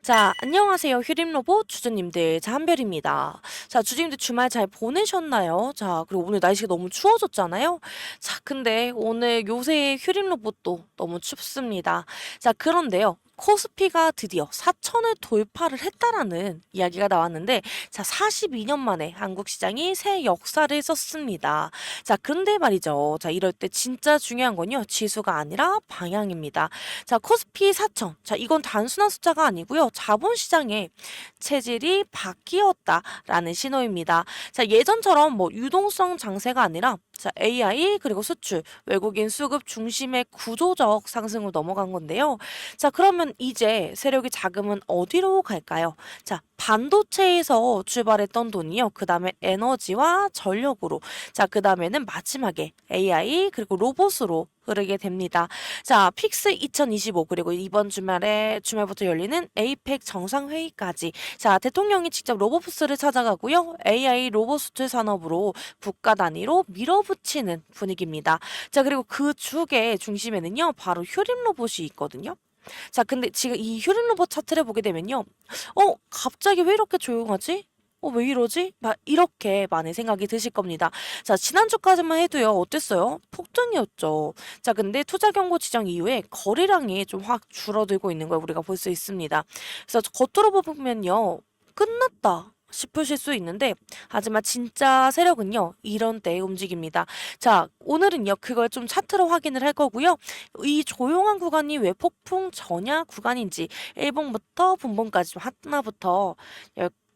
자, 안녕하세요. 휴림로봇 주주님들, 자, 한별입니다. 자, 주주님들 주말 잘 보내셨나요? 자, 그리고 오늘 날씨가 너무 추워졌잖아요? 자, 근데 오늘 요새 휴림로봇도 너무 춥습니다. 자, 그런데요. 코스피가 드디어 4천을 돌파를 했다라는 이야기가 나왔는데, 자, 42년 만에 한국 시장이 새 역사를 썼습니다. 자, 그런데 말이죠. 자, 이럴 때 진짜 중요한 건요. 지수가 아니라 방향입니다. 자, 코스피 4천. 자, 이건 단순한 숫자가 아니고요. 자본시장의 체질이 바뀌었다라는 신호입니다. 자, 예전처럼 뭐 유동성 장세가 아니라 자, AI 그리고 수출, 외국인 수급 중심의 구조적 상승으로 넘어간 건데요. 자, 그러면 이제 세력이 자금은 어디로 갈까요? 자, 반도체에서 출발했던 돈이요. 그 다음에 에너지와 전력으로. 자, 그 다음에는 마지막에 AI 그리고 로봇으로 흐르게 됩니다. 자, 픽스 2025 그리고 이번 주말부터 열리는 에이펙 정상회의까지 자, 대통령이 직접 로보부스를 찾아가고요. AI 로봇 수출 산업으로 국가 단위로 밀어붙이는 분위기입니다. 자, 그리고 그 축의 중심에는요. 바로 휴림 로봇이 있거든요. 자, 근데 지금 이 휴림 로봇 차트를 보게 되면요. 갑자기 왜 이렇게 조용하지? 왜 이러지? 막 이렇게 많은 생각이 드실 겁니다. 자, 지난주까지만 해도요. 어땠어요? 폭등이었죠. 자, 근데 투자 경고 지정 이후에 거래량이 좀 확 줄어들고 있는 걸 우리가 볼 수 있습니다. 그래서 겉으로 보면요. 끝났다. 싶으실 수 있는데 하지만 진짜 세력은요 이런 때 움직입니다. 자, 오늘은요 그걸 좀 차트로 확인을 할 거고요. 이 조용한 구간이 왜 폭풍 전야 구간인지 일봉부터 분봉까지 좀 하나부터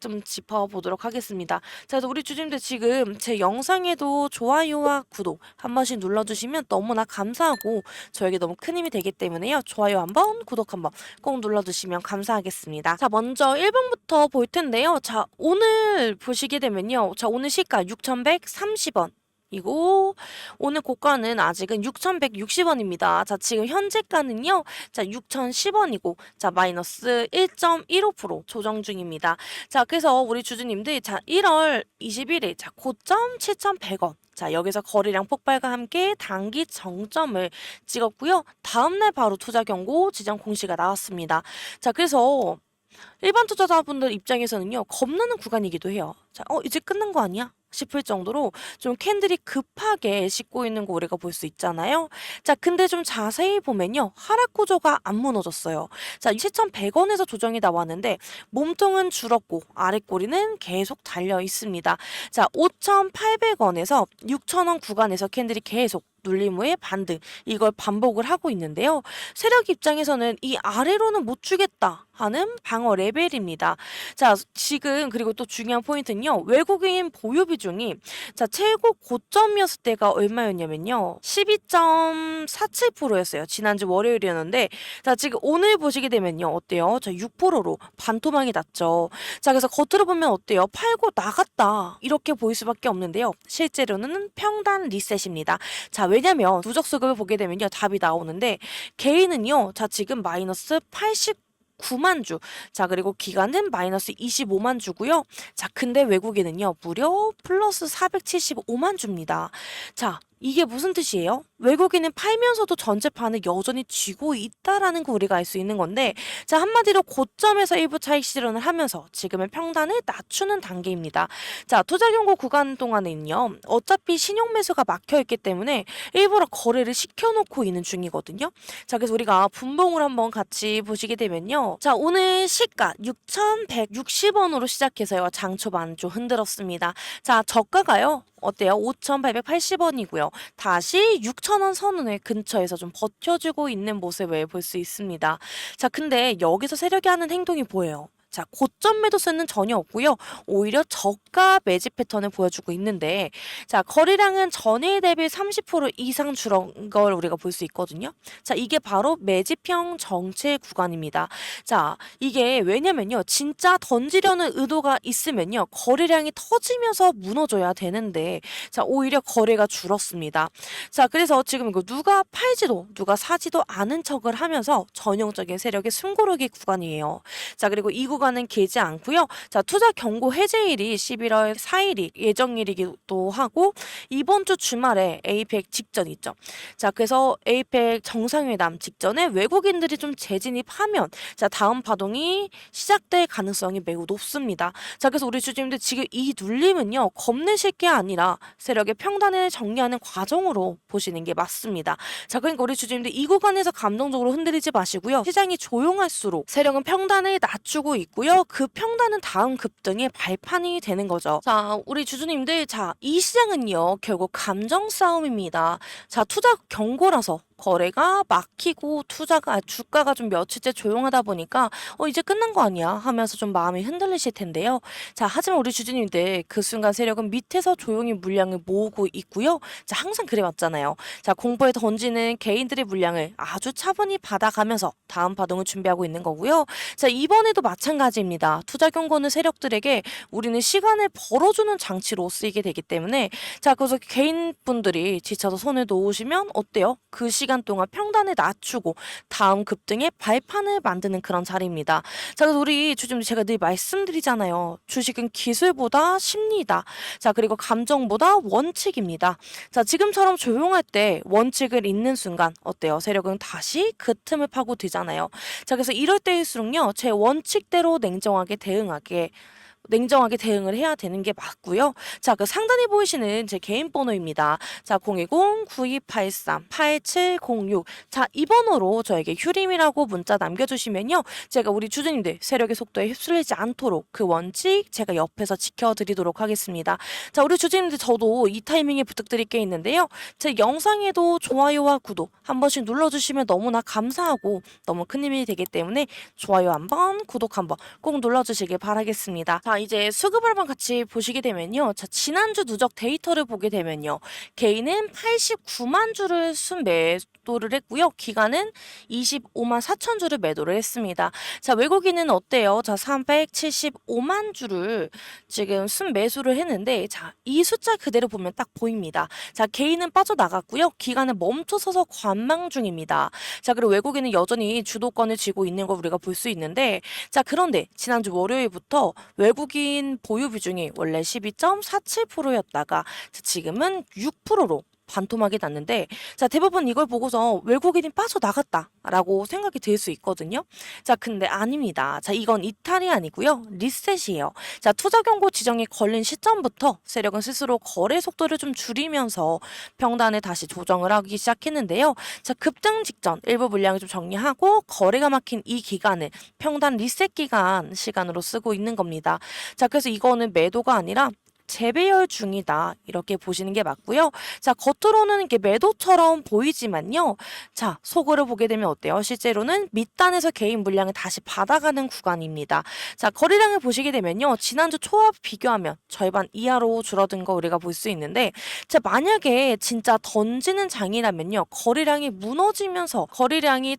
좀 짚어보도록 하겠습니다. 자, 그래서 우리 주님들 지금 제 영상에도 좋아요와 구독 한 번씩 눌러주시면 너무나 감사하고 저에게 너무 큰 힘이 되기 때문에요. 좋아요 한번, 구독 한번 꼭 눌러주시면 감사하겠습니다. 자, 먼저 1번부터 볼 텐데요. 자, 오늘 보시게 되면요. 자, 오늘 시가 6,130원. 이고 오늘 고가는 아직은 6,160원입니다. 자, 지금 현재가는요. 자, 6,010원이고 자, 마이너스 1.15% 조정 중입니다. 자, 그래서 우리 주주님들 자, 1월 21일 자, 고점 7,100원. 자, 여기서 거래량 폭발과 함께 단기 정점을 찍었고요. 다음날 바로 투자 경고 지정 공시가 나왔습니다. 자, 그래서 일반 투자자분들 입장에서는요, 겁나는 구간이기도 해요. 자, 이제 끝난 거 아니야? 싶을 정도로 좀 캔들이 급하게 씻고 있는 거 우리가 볼 수 있잖아요. 자, 근데 좀 자세히 보면요. 하락 구조가 안 무너졌어요. 자, 7,100원에서 조정이 나왔는데 몸통은 줄었고 아랫꼬리는 계속 달려 있습니다. 자, 5,800원에서 6,000원 구간에서 캔들이 계속 눌림 후에 반등 이걸 반복을 하고 있는데요. 세력 입장에서는 이 아래로는 못 주겠다 하는 방어 레벨입니다. 자, 지금 그리고 또 중요한 포인트는요. 외국인 보유 비중이 자, 최고 고점이었을 때가 얼마였냐면요. 12.47%였어요. 지난주 월요일이었는데 자, 지금 오늘 보시게 되면요. 어때요? 자, 6%로 반토막이 났죠. 자, 그래서 겉으로 보면 어때요? 팔고 나갔다. 이렇게 보일 수밖에 없는데요. 실제로는 평단 리셋입니다. 자, 왜냐면 누적 수급을 보게 되면요. 답이 나오는데 개인은요. 자, 지금 마이너스 89만 주. 자, 그리고 기간은 마이너스 25만 주고요. 자, 근데 외국인은요. 무려 플러스 475만 주입니다. 자, 이게 무슨 뜻이에요? 외국인은 팔면서도 전체판을 여전히 쥐고 있다라는 거 우리가 알 수 있는 건데 자, 한마디로 고점에서 일부 차익 실현을 하면서 지금의 평단을 낮추는 단계입니다. 자, 투자 경고 구간 동안에는요. 어차피 신용 매수가 막혀 있기 때문에 일부러 거래를 시켜놓고 있는 중이거든요. 자, 그래서 우리가 분봉을 한번 같이 보시게 되면요. 자, 오늘 시가 6,160원으로 시작해서요. 장 초반 좀 흔들었습니다. 자, 저가가요. 어때요? 5,880원이고요. 다시 6,000원 선을 근처에서 좀 버텨주고 있는 모습을 볼 수 있습니다. 자, 근데 여기서 세력이 하는 행동이 뭐예요? 자, 고점 매도세는 전혀 없고요. 오히려 저가 매집 패턴을 보여주고 있는데 자, 거래량은 전일 대비 30% 이상 줄은 걸 우리가 볼 수 있거든요. 자, 이게 바로 매집형 정체 구간입니다. 자, 이게 왜냐면요. 진짜 던지려는 의도가 있으면요. 거래량이 터지면서 무너져야 되는데 자, 오히려 거래가 줄었습니다. 자, 그래서 지금 이거 누가 팔지도 누가 사지도 않은 척을 하면서 전형적인 세력의 숨고르기 구간이에요. 자, 그리고 이 구간 구간은 길지 않고요. 자, 투자 경고 해제일이 11월 4일이 예정일이기도 하고 이번 주 주말에 에이펙 직전 있죠. 자, 그래서 에이펙 정상회담 직전에 외국인들이 좀 재진입하면 자, 다음 파동이 시작될 가능성이 매우 높습니다. 자, 그래서 우리 주주님들 지금 이 눌림은요, 겁내실 게 아니라 세력의 평단을 정리하는 과정으로 보시는 게 맞습니다. 자, 그러니까 우리 주주님들 이 구간에서 감정적으로 흔들리지 마시고요. 시장이 조용할수록 세력은 평단을 낮추고 있고요. 그 평단은 다음 급등의 발판이 되는 거죠. 자, 우리 주주님들, 자, 이 시장은요, 결국 감정 싸움입니다. 자, 투자 경고라서 거래가 막히고 주가가 좀 며칠째 조용하다 보니까 이제 끝난 거 아니야 하면서 좀 마음이 흔들리실 텐데요. 자, 하지만 우리 주주님들 그 순간 세력은 밑에서 조용히 물량을 모으고 있고요. 자, 항상 그래 왔잖아요. 자, 공포에 던지는 개인들의 물량을 아주 차분히 받아가면서 다음 파동을 준비하고 있는 거고요. 자, 이번에도 마찬가지입니다. 투자 경고는 세력들에게 우리는 시간을 벌어주는 장치로 쓰이게 되기 때문에 자, 그래서 개인분들이 지쳐서 손을 놓으시면 어때요? 그 시간 동안 평단을 낮추고 다음 급등의 발판을 만드는 그런 자리입니다. 자, 그래서 우리 주주님들 제가 늘 말씀드리잖아요. 주식은 기술보다 심리다. 자, 그리고 감정보다 원칙입니다. 자, 지금처럼 조용할 때 원칙을 잊는 순간 어때요? 세력은 다시 그 틈을 파고들잖아요. 자, 그래서 이럴 때일수록요. 제 원칙대로 냉정하게 대응을 해야 되는 게 맞고요. 자, 그 상단에 보이시는 제 개인 번호입니다. 자, 010-9283-8706. 자, 이 번호로 저에게 휴림이라고 문자 남겨주시면요. 제가 우리 주주님들 세력의 속도에 휩쓸리지 않도록 그 원칙 제가 옆에서 지켜드리도록 하겠습니다. 자, 우리 주주님들 저도 이 타이밍에 부탁드릴 게 있는데요. 제 영상에도 좋아요와 구독 한 번씩 눌러주시면 너무나 감사하고 너무 큰 힘이 되기 때문에 좋아요 한번, 구독 한번 꼭 눌러주시길 바라겠습니다. 자, 이제 수급을 한번 같이 보시게 되면요. 자, 지난주 누적 데이터를 보게 되면요. 개인은 89만 주를 순매도를 했고요. 기관은 25만 4천 주를 매도를 했습니다. 자, 외국인은 어때요? 자, 375만 주를 지금 순매수를 했는데 자, 이 숫자 그대로 보면 딱 보입니다. 자, 개인은 빠져나갔고요. 기관은 멈춰서서 관망 중입니다. 자, 그리고 외국인은 여전히 주도권을 쥐고 있는 걸 우리가 볼 수 있는데 자, 그런데 지난주 월요일부터 외국인 보유 비중이 원래 12.47%였다가 지금은 6%로 반토막이 났는데 자, 대부분 이걸 보고서 외국인이 빠져나갔다라고 생각이 들 수 있거든요. 자, 근데 아닙니다. 자, 이건 이탈이 아니고요. 리셋이에요. 자, 투자 경고 지정이 걸린 시점부터 세력은 스스로 거래 속도를 좀 줄이면서 평단을 다시 조정을 하기 시작했는데요. 자, 급등 직전 일부 물량을 좀 정리하고 거래가 막힌 이 기간을 평단 리셋 기간 시간으로 쓰고 있는 겁니다. 자, 그래서 이거는 매도가 아니라 재배열 중이다 이렇게 보시는 게 맞고요. 자, 겉으로는 이게 매도처럼 보이지만요. 자, 속으로 보게 되면 어때요? 실제로는 밑단에서 개인 물량을 다시 받아가는 구간입니다. 자, 거래량을 보시게 되면요. 지난주 초와 비교하면 절반 이하로 줄어든 거 우리가 볼 수 있는데 자, 만약에 진짜 던지는 장이라면요. 거래량이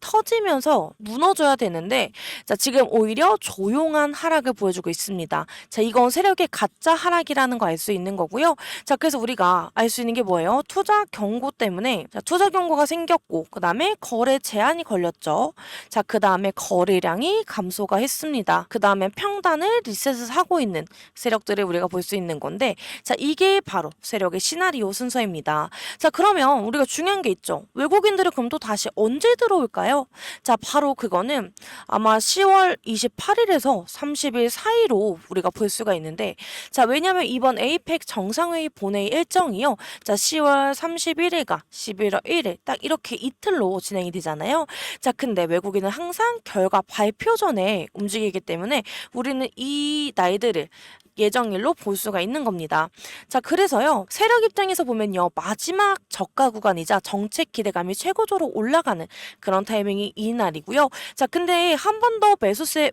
터지면서 무너져야 되는데 자, 지금 오히려 조용한 하락을 보여주고 있습니다. 자, 이건 세력의 가짜 하락이라는 거 알 수 있는 거고요. 자, 그래서 우리가 알 수 있는 게 뭐예요? 투자 경고 때문에 자, 투자 경고가 생겼고 그 다음에 거래 제한이 걸렸죠. 자, 그 다음에 거래량이 감소가 했습니다. 그 다음에 평단을 리셋을 하고 있는 세력들을 우리가 볼 수 있는 건데 자, 이게 바로 세력의 시나리오 순서입니다. 자, 그러면 우리가 중요한 게 있죠. 외국인들은 그럼 또 다시 언제 들어올까요? 자, 바로 그거는 아마 10월 28일에서 30일 사이로 우리가 볼 수가 있는데 자, 왜냐면 이번 에이펙 정상회의 본회의 일정이요. 자, 10월 31일과 11월 1일 딱 이렇게 이틀로 진행이 되잖아요. 자, 근데 외국인은 항상 결과 발표 전에 움직이기 때문에 우리는 이 날들을 예정일로 볼 수가 있는 겁니다. 자, 그래서요. 세력 입장에서 보면요. 마지막 저가 구간이자 정책 기대감이 최고조로 올라가는 그런 타이밍이 이 날이고요. 자, 근데 한 번 더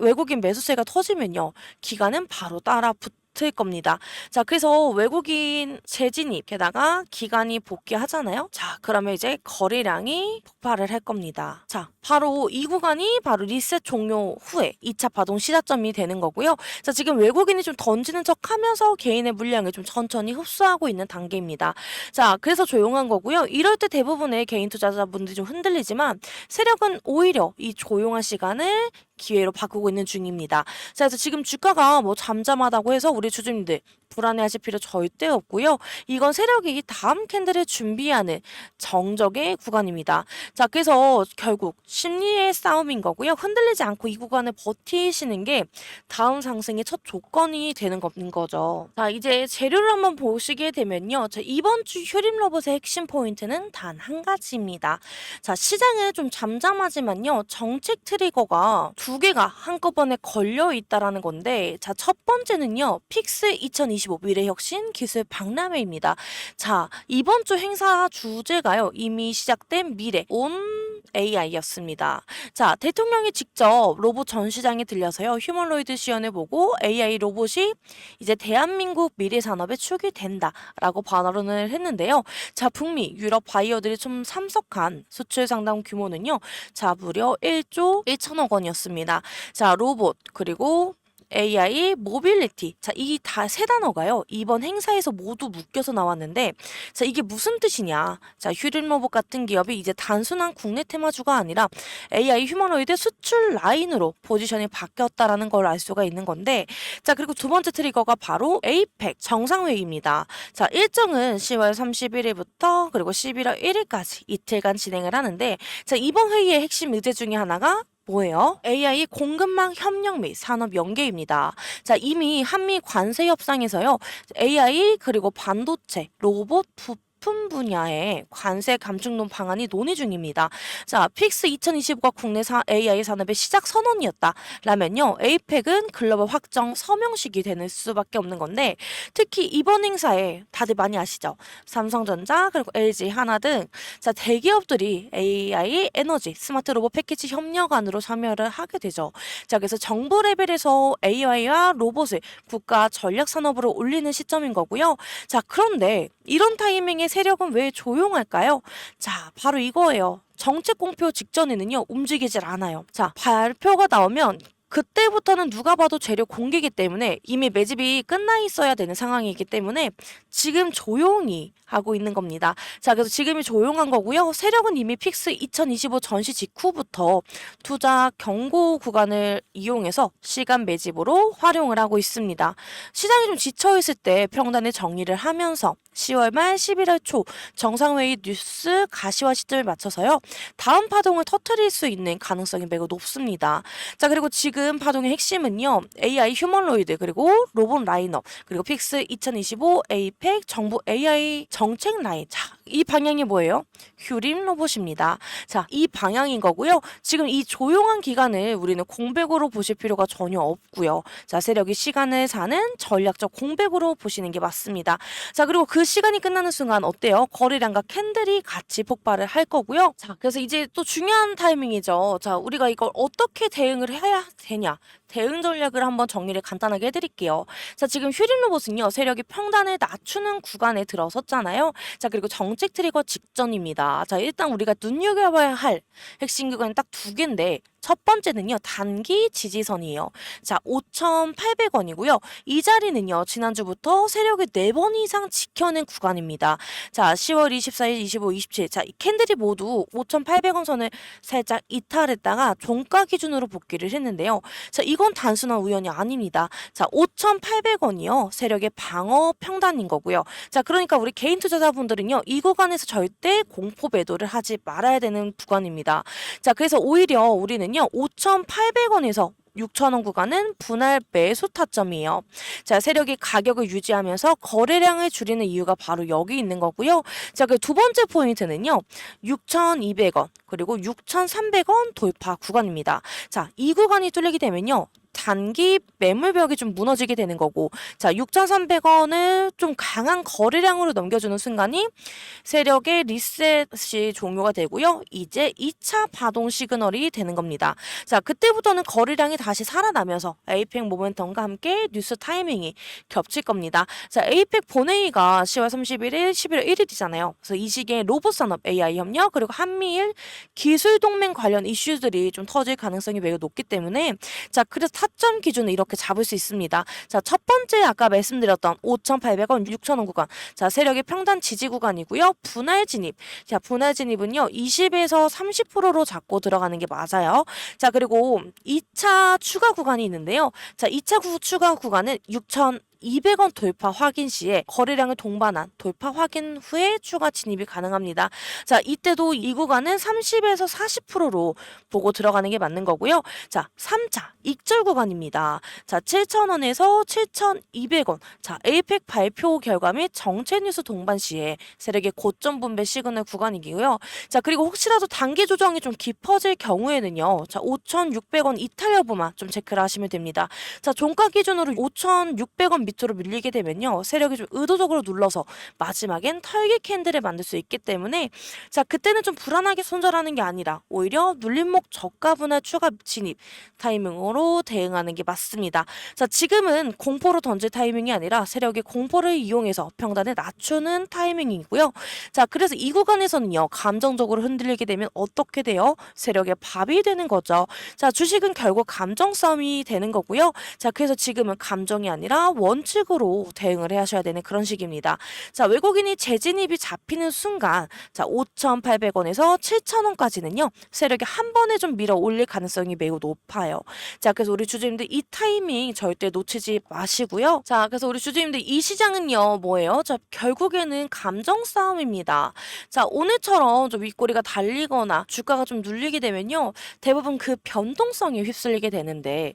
외국인 매수세가 터지면요. 기간은 바로 따라 붙을 겁니다. 자, 그래서 외국인 재진입 게다가 기관이 복귀하잖아요. 자, 그러면 이제 거래량이 폭발을 할 겁니다. 자, 바로 이 구간이 바로 리셋 종료 후에 2차 파동 시작점이 되는 거고요. 자, 지금 외국인이 좀 던지는 척 하면서 개인의 물량을 좀 천천히 흡수하고 있는 단계입니다. 자, 그래서 조용한 거고요. 이럴 때 대부분의 개인 투자자분들이 좀 흔들리지만 세력은 오히려 이 조용한 시간을 기회로 바꾸고 있는 중입니다. 자, 그래서 지금 주가가 뭐 잠잠하다고 해서 우리 주주님들 불안해하실 필요 절대 없고요. 이건 세력이 다음 캔들을 준비하는 정적의 구간입니다. 자, 그래서 결국 심리의 싸움인 거고요. 흔들리지 않고 이 구간을 버티시는 게 다음 상승의 첫 조건이 되는 거죠. 자, 이제 재료를 한번 보시게 되면요. 자, 이번 주 휴림 로봇의 핵심 포인트는 단 한 가지입니다. 자, 시장은 좀 잠잠하지만요. 정책 트리거가 두 개가 한꺼번에 걸려 있다라는 건데, 자, 첫 번째는요. 픽스 2025 미래혁신 기술 박람회입니다. 자, 이번 주 행사 주제가요. 이미 시작된 미래 온 AI였습니다. 자, 대통령이 직접 로봇 전시장에 들려서요. 휴머노이드 시연을 보고 AI 로봇이 이제 대한민국 미래 산업의 축이 된다라고 발언을 했는데요. 자, 북미, 유럽 바이어들이 좀 참석한 수출 상담 규모는요. 자, 무려 1조 1천억 원이었습니다. 자, 로봇 그리고 AI, 모빌리티. 자, 이 다 세 단어가요. 이번 행사에서 모두 묶여서 나왔는데, 자, 이게 무슨 뜻이냐. 자, 휴림로봇 같은 기업이 이제 단순한 국내 테마주가 아니라 AI 휴머노이드 수출 라인으로 포지션이 바뀌었다라는 걸 알 수가 있는 건데, 자, 그리고 두 번째 트리거가 바로 에이펙 정상회의입니다. 자, 일정은 10월 31일부터 그리고 11월 1일까지 이틀간 진행을 하는데, 자, 이번 회의의 핵심 의제 중에 하나가 뭐예요? AI 공급망 협력 및 산업 연계입니다. 자, 이미 한미 관세 협상에서요. AI 그리고 반도체, 로봇, 부품 분야의 관세 감축론 방안이 논의 중입니다. 자, 픽스 2025가 국내 AI 산업의 시작 선언이었다라면요. 에이펙은 글로벌 확정 서명식이 되는 수밖에 없는 건데, 특히 이번 행사에 다들 많이 아시죠? 삼성전자 그리고 LG, 하나 등 자, 대기업들이 AI, 에너지, 스마트 로봇 패키지 협력안으로 참여를 하게 되죠. 자, 그래서 정부 레벨에서 AI와 로봇을 국가 전략 산업으로 올리는 시점인 거고요. 자, 그런데 이런 타이밍에 세력은 왜 조용할까요? 자, 바로 이거예요. 정책 공표 직전에는요, 움직이질 않아요. 자, 발표가 나오면 그때부터는 누가 봐도 재료 공개이기 때문에 이미 매집이 끝나 있어야 되는 상황이기 때문에 지금 조용히 하고 있는 겁니다. 자, 그래서 지금이 조용한 거고요. 세력은 이미 픽스 2025 전시 직후부터 투자 경고 구간을 이용해서 시간 매집으로 활용을 하고 있습니다. 시장이 좀 지쳐있을 때 평단을 정리를 하면서 10월 말 11월 초 정상회의 뉴스 가시화 시점을 맞춰서요. 다음 파동을 터뜨릴 수 있는 가능성이 매우 높습니다. 자, 그리고 지금 파동의 핵심은요. AI 휴머노이드 그리고 로봇 라인업 그리고 픽스 2025 에이펙 정부 AI 정책 라인. 자, 이 방향이 뭐예요? 휴림 로봇입니다. 자, 이 방향인 거고요. 지금 이 조용한 기간을 우리는 공백으로 보실 필요가 전혀 없고요. 자, 세력이 시간을 사는 전략적 공백으로 보시는 게 맞습니다. 자, 그리고 그 시간이 끝나는 순간 어때요? 거래량과 캔들이 같이 폭발을 할 거고요. 자, 그래서 이제 또 중요한 타이밍이죠. 자, 우리가 이걸 어떻게 대응을 해야 되냐? 대응 전략을 한번 정리를 간단하게 해드릴게요. 자, 지금 휴림 로봇은요, 세력이 평단을 낮추는 구간에 들어섰잖아요. 자, 그리고 정책 트리거 직전입니다. 자, 일단 우리가 눈여겨봐야 할 핵심 구간이 딱 두 개인데, 첫 번째는요, 단기 지지선이에요. 자, 5,800원이고요. 이 자리는요, 지난주부터 세력이 4번 이상 지켜낸 구간입니다. 자, 10월 24일, 25, 27. 자, 이 캔들이 모두 5,800원 선을 살짝 이탈했다가 종가 기준으로 복귀를 했는데요. 자, 이건 단순한 우연이 아닙니다. 자, 5,800원이요. 세력의 방어 평단인 거고요. 자, 그러니까 우리 개인 투자자분들은요, 이 구간에서 절대 공포 매도를 하지 말아야 되는 구간입니다. 자, 그래서 오히려 우리는요, 5,800원에서 6,000원 구간은 분할 매수 타점이에요. 자, 세력이 가격을 유지하면서 거래량을 줄이는 이유가 바로 여기 있는 거고요. 자, 그 두 번째 포인트는요. 6,200원 그리고 6,300원 돌파 구간입니다. 자, 이 구간이 뚫리게 되면요. 단기 매물벽이 좀 무너지게 되는 거고, 자, 6,300원을 좀 강한 거래량으로 넘겨주는 순간이 세력의 리셋이 종료가 되고요. 이제 2차 파동 시그널이 되는 겁니다. 자, 그때부터는 거래량이 다시 살아나면서 에이펙 모멘텀과 함께 뉴스 타이밍이 겹칠 겁니다. 자, 에이펙 본회의가 10월 31일, 11월 1일이잖아요. 그래서 이 시기에 로봇산업 AI 협력 그리고 한미일 기술 동맹 관련 이슈들이 좀 터질 가능성이 매우 높기 때문에 자, 그래서 타점 기준을 이렇게 잡을 수 있습니다. 자, 첫 번째 아까 말씀드렸던 5,800원, 6,000원 구간. 자, 세력의 평단 지지 구간이고요. 분할 진입. 자, 분할 진입은요. 20에서 30%로 잡고 들어가는 게 맞아요. 자, 그리고 2차 추가 구간이 있는데요. 자, 2차 추가 구간은 6,200원 돌파 확인 시에 거래량을 동반한 돌파 확인 후에 추가 진입이 가능합니다. 자, 이때도 이 구간은 30에서 40%로 보고 들어가는 게 맞는 거고요. 자, 3차 익절 구간입니다. 자, 7,000원에서 7,200원. 자, 에이펙 발표 결과 및 정책 뉴스 동반 시에 세력의 고점 분배 시그널 구간이고요. 자, 그리고 혹시라도 단기 조정이 좀 깊어질 경우에는요. 자, 5,600원 이탈 여부만 좀 체크를 하시면 됩니다. 자, 종가 기준으로 5,600원 밑으로 밀리게 되면요. 세력이 좀 의도적으로 눌러서 마지막엔 털기 캔들을 만들 수 있기 때문에 자, 그때는 좀 불안하게 손절하는 게 아니라 오히려 눌림목 저가 분할 추가 진입 타이밍으로 대응하는 게 맞습니다. 자, 지금은 공포로 던질 타이밍이 아니라 세력의 공포를 이용해서 평단을 낮추는 타이밍이고요. 자, 그래서 이 구간에서는요. 감정적으로 흔들리게 되면 어떻게 돼요? 세력의 밥이 되는 거죠. 자, 주식은 결국 감정 싸움이 되는 거고요. 자, 그래서 지금은 감정이 아니라 원칙으로 대응을 하셔야 되는 그런 시기입니다. 자, 외국인이 재진입이 잡히는 순간 자, 5,800원에서 7,000원까지는요. 세력이 한 번에 좀 밀어 올릴 가능성이 매우 높아요. 자, 그래서 우리 주주님들 이 타이밍 절대 놓치지 마시고요. 자, 그래서 우리 주주님들 이 시장은요. 뭐예요? 자, 결국에는 감정 싸움입니다. 자, 오늘처럼 좀 윗꼬리가 달리거나 주가가 좀 눌리게 되면요. 대부분 그 변동성에 휩쓸리게 되는데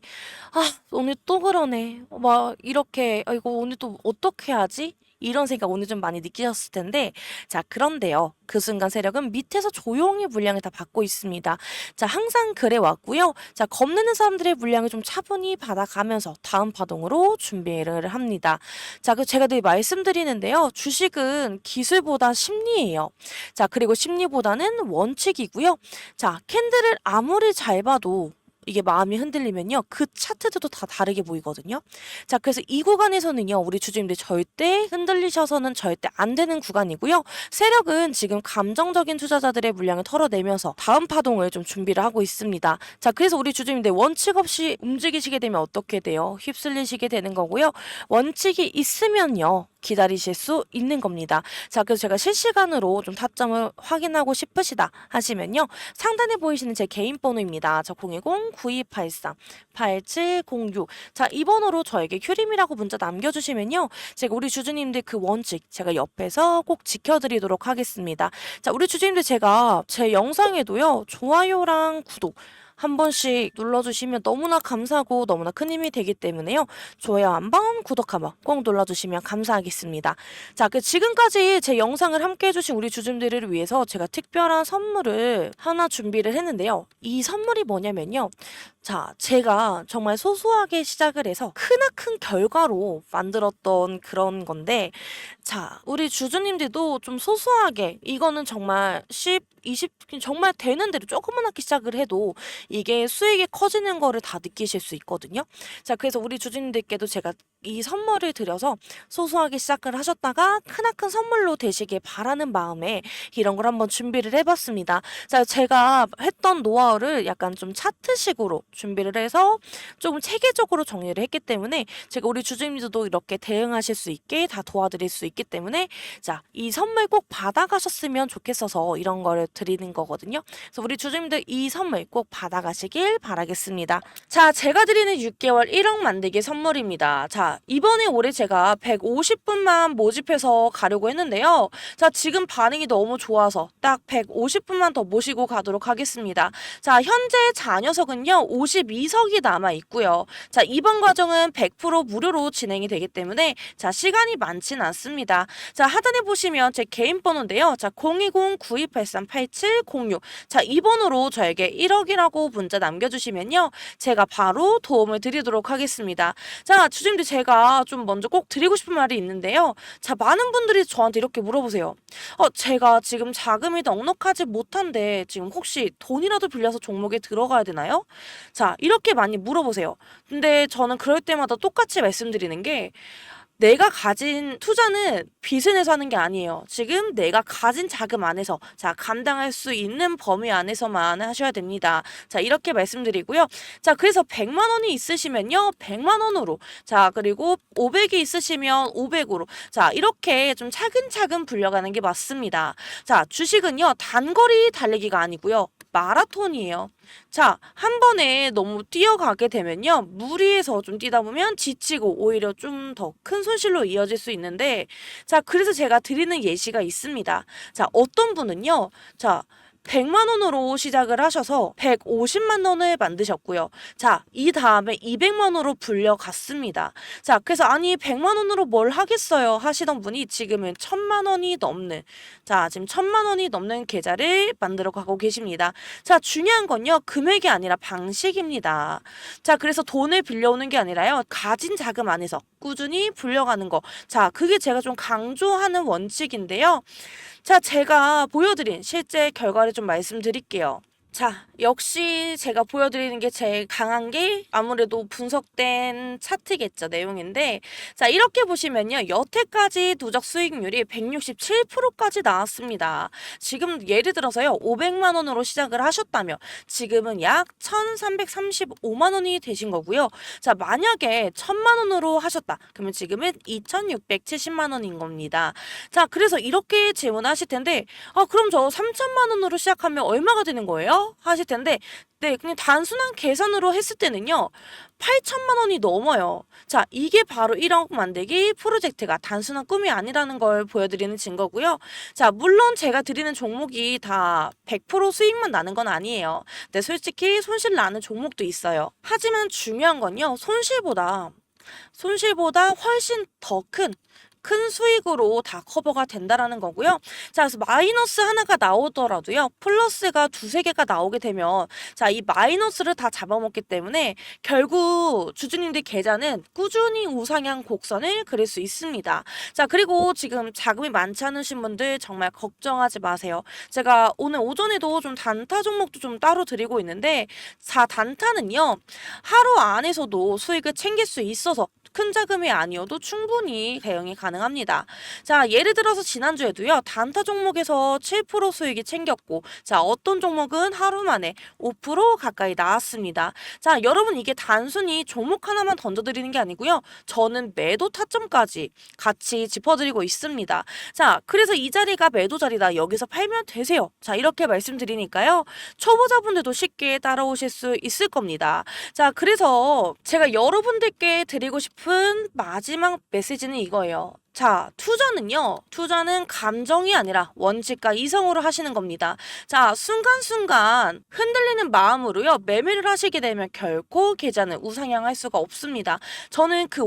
오늘 또 그러네. 막 이렇게 이거 오늘 또 어떻게 하지? 이런 생각 오늘 좀 많이 느끼셨을 텐데 자, 그런데요. 그 순간 세력은 밑에서 조용히 물량을 다 받고 있습니다. 자, 항상 그래 왔고요. 자, 겁내는 사람들의 물량을 좀 차분히 받아가면서 다음 파동으로 준비를 합니다. 자, 그 제가 늘 말씀드리는데요. 주식은 기술보다 심리예요. 자, 그리고 심리보다는 원칙이고요. 자, 캔들을 아무리 잘 봐도 이게 마음이 흔들리면요. 그 차트들도 다 다르게 보이거든요. 자, 그래서 이 구간에서는요. 우리 주주님들 절대 흔들리셔서는 절대 안 되는 구간이고요. 세력은 지금 감정적인 투자자들의 물량을 털어내면서 다음 파동을 좀 준비를 하고 있습니다. 자, 그래서 우리 주주님들 원칙 없이 움직이시게 되면 어떻게 돼요? 휩쓸리시게 되는 거고요. 원칙이 있으면요. 기다리실 수 있는 겁니다. 자, 그래서 제가 실시간으로 좀 타점을 확인하고 싶으시다 하시면요. 상단에 보이시는 제 개인 번호입니다. 저 010-9283-8706. 자, 이 번호로 저에게 휴림이라고 문자 남겨주시면요. 제가 우리 주주님들 그 원칙 제가 옆에서 꼭 지켜드리도록 하겠습니다. 자, 우리 주주님들 제가 제 영상에도요. 좋아요랑 구독 한 번씩 눌러주시면 너무나 감사하고 너무나 큰 힘이 되기 때문에요. 좋아요 한번, 구독 한번 꼭 눌러주시면 감사하겠습니다. 자, 그 지금까지 제 영상을 함께 해주신 우리 주주님들을 위해서 제가 특별한 선물을 하나 준비를 했는데요. 이 선물이 뭐냐면요. 자, 제가 정말 소소하게 시작을 해서 크나큰 결과로 만들었던 그런 건데 자, 우리 주주님들도 좀 소소하게 이거는 정말 10, 20 정말 되는 대로 조그맣게 시작을 해도 이게 수익이 커지는 거를 다 느끼실 수 있거든요. 자, 그래서 우리 주주님들께도 제가 이 선물을 드려서 소소하게 시작을 하셨다가 크나큰 선물로 되시길 바라는 마음에 이런 걸 한번 준비를 해봤습니다. 자, 제가 했던 노하우를 약간 좀 차트식으로 준비를 해서 조금 체계적으로 정리를 했기 때문에 제가 우리 주주님들도 이렇게 대응하실 수 있게 다 도와드릴 수 있기 때문에 자, 이 선물 꼭 받아가셨으면 좋겠어서 이런 거를 드리는 거거든요. 그래서 우리 주주님들 이 선물 꼭 받아가시길 바라겠습니다. 자, 제가 드리는 6개월 1억 만들기 선물입니다. 자, 자, 이번에 올해 제가 150분만 모집해서 가려고 했는데요. 자, 지금 반응이 너무 좋아서 딱 150분만 더 모시고 가도록 하겠습니다. 자, 현재 자녀석은요, 52석이 남아 있고요. 자, 이번 과정은 100% 무료로 진행이 되기 때문에 자, 시간이 많진 않습니다. 자, 하단에 보시면 제 개인 번호인데요. 자, 020-9283-8706. 자, 이 번호로 저에게 1억이라고 문자 남겨주시면요. 제가 바로 도움을 드리도록 하겠습니다. 자, 주님들 제가 좀 먼저 꼭 드리고 싶은 말이 있는데요. 자, 많은 분들이 저한테 이렇게 물어보세요. 제가 지금 자금이 넉넉하지 못한데 지금 혹시 돈이라도 빌려서 종목에 들어가야 되나요? 자, 이렇게 많이 물어보세요. 근데 저는 그럴 때마다 똑같이 말씀드리는 게 내가 가진 투자는 빚을 내서 하는 게 아니에요. 지금 내가 가진 자금 안에서 자, 감당할 수 있는 범위 안에서만 하셔야 됩니다. 자, 이렇게 말씀드리고요. 자, 그래서 100만 원이 있으시면요. 100만 원으로. 자, 그리고 500이 있으시면 500으로. 자, 이렇게 좀 차근차근 불려가는 게 맞습니다. 자, 주식은요. 단거리 달리기가 아니고요. 마라톤이에요. 자, 한 번에 너무 뛰어가게 되면요. 무리해서 좀 뛰다 보면 지치고 오히려 좀 더 큰 손실로 이어질 수 있는데, 자, 그래서 제가 드리는 예시가 있습니다. 자, 어떤 분은요. 자, 100만 원으로 시작을 하셔서 150만 원을 만드셨고요. 자, 이 다음에 200만 원으로 불려갔습니다. 자, 그래서 아니 100만 원으로 뭘 하겠어요 하시던 분이 지금은 1000만 원이 넘는, 자, 지금 1000만 원이 넘는 계좌를 만들어 가고 계십니다. 자, 중요한 건요. 금액이 아니라 방식입니다. 자, 그래서 돈을 빌려오는 게 아니라요. 가진 자금 안에서 꾸준히 불려가는 거. 자, 그게 제가 좀 강조하는 원칙인데요. 자, 제가 보여드린 실제 결과를 좀 말씀드릴게요. 자, 역시 제가 보여드리는 게 제일 강한 게 아무래도 분석된 차트겠죠, 내용인데. 자, 이렇게 보시면요. 여태까지 누적 수익률이 167%까지 나왔습니다. 지금 예를 들어서요. 500만 원으로 시작을 하셨다면 지금은 약 1335만 원이 되신 거고요. 자, 만약에 1000만 원으로 하셨다. 그러면 지금은 2670만 원인 겁니다. 자, 그래서 이렇게 질문하실 텐데, 그럼 저 3천만 원으로 시작하면 얼마가 되는 거예요? 하실 텐데, 네, 그냥 단순한 계산으로 했을 때는요, 8천만 원이 넘어요. 자, 이게 바로 1억 만들기 프로젝트가 단순한 꿈이 아니라는 걸 보여드리는 증거고요. 자, 물론 제가 드리는 종목이 다 100% 수익만 나는 건 아니에요. 근데 솔직히 손실 나는 종목도 있어요. 하지만 중요한 건요, 손실보다 훨씬 더 큰 수익으로 다 커버가 된다라는 거고요. 자, 그래서 마이너스 하나가 나오더라도요. 플러스가 두세 개가 나오게 되면 자, 이 마이너스를 다 잡아먹기 때문에 결국 주주님들 계좌는 꾸준히 우상향 곡선을 그릴 수 있습니다. 자, 그리고 지금 자금이 많지 않으신 분들 정말 걱정하지 마세요. 제가 오늘 오전에도 좀 단타 종목도 좀 따로 드리고 있는데, 자, 단타는요. 하루 안에서도 수익을 챙길 수 있어서 큰 자금이 아니어도 충분히 대응이 가능합니다. 자, 예를 들어서 지난주에도요. 단타 종목에서 7% 수익이 챙겼고, 자, 어떤 종목은 하루 만에 5% 가까이 나왔습니다. 자, 여러분 이게 단순히 종목 하나만 던져드리는 게 아니고요. 저는 매도 타점까지 같이 짚어드리고 있습니다. 자, 그래서 이 자리가 매도 자리다. 여기서 팔면 되세요. 자, 이렇게 말씀드리니까요. 초보자분들도 쉽게 따라오실 수 있을 겁니다. 자, 그래서 제가 여러분들께 드리고 싶은 마지막 메시지는 이거예요. 자, 투자는 감정이 아니라 원칙과 이성으로 하시는 겁니다. 자, 순간순간 흔들리는 마음으로요, 매매를 하시게 되면 결코 계좌는 우상향할 수가 없습니다. 저는 그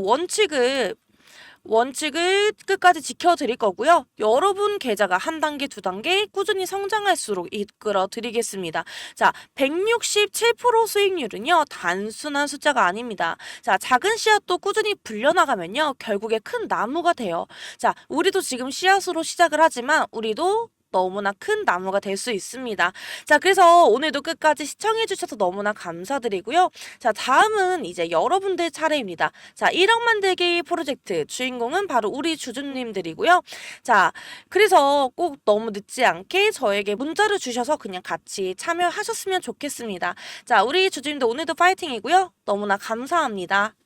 원칙을 끝까지 지켜드릴 거고요. 여러분 계좌가 한 단계, 두 단계 꾸준히 성장할수록 이끌어 드리겠습니다. 자, 167% 수익률은요, 단순한 숫자가 아닙니다. 자, 작은 씨앗도 꾸준히 불려나가면요, 결국에 큰 나무가 돼요. 자, 우리도 지금 씨앗으로 시작을 하지만 우리도 너무나 큰 나무가 될 수 있습니다. 자, 그래서 오늘도 끝까지 시청해주셔서 너무나 감사드리고요. 자, 다음은 이제 여러분들 차례입니다. 자, 1억 만들기 프로젝트 주인공은 바로 우리 주주님들이고요. 자, 그래서 꼭 너무 늦지 않게 저에게 문자를 주셔서 그냥 같이 참여하셨으면 좋겠습니다. 자, 우리 주주님들 오늘도 파이팅이고요. 너무나 감사합니다.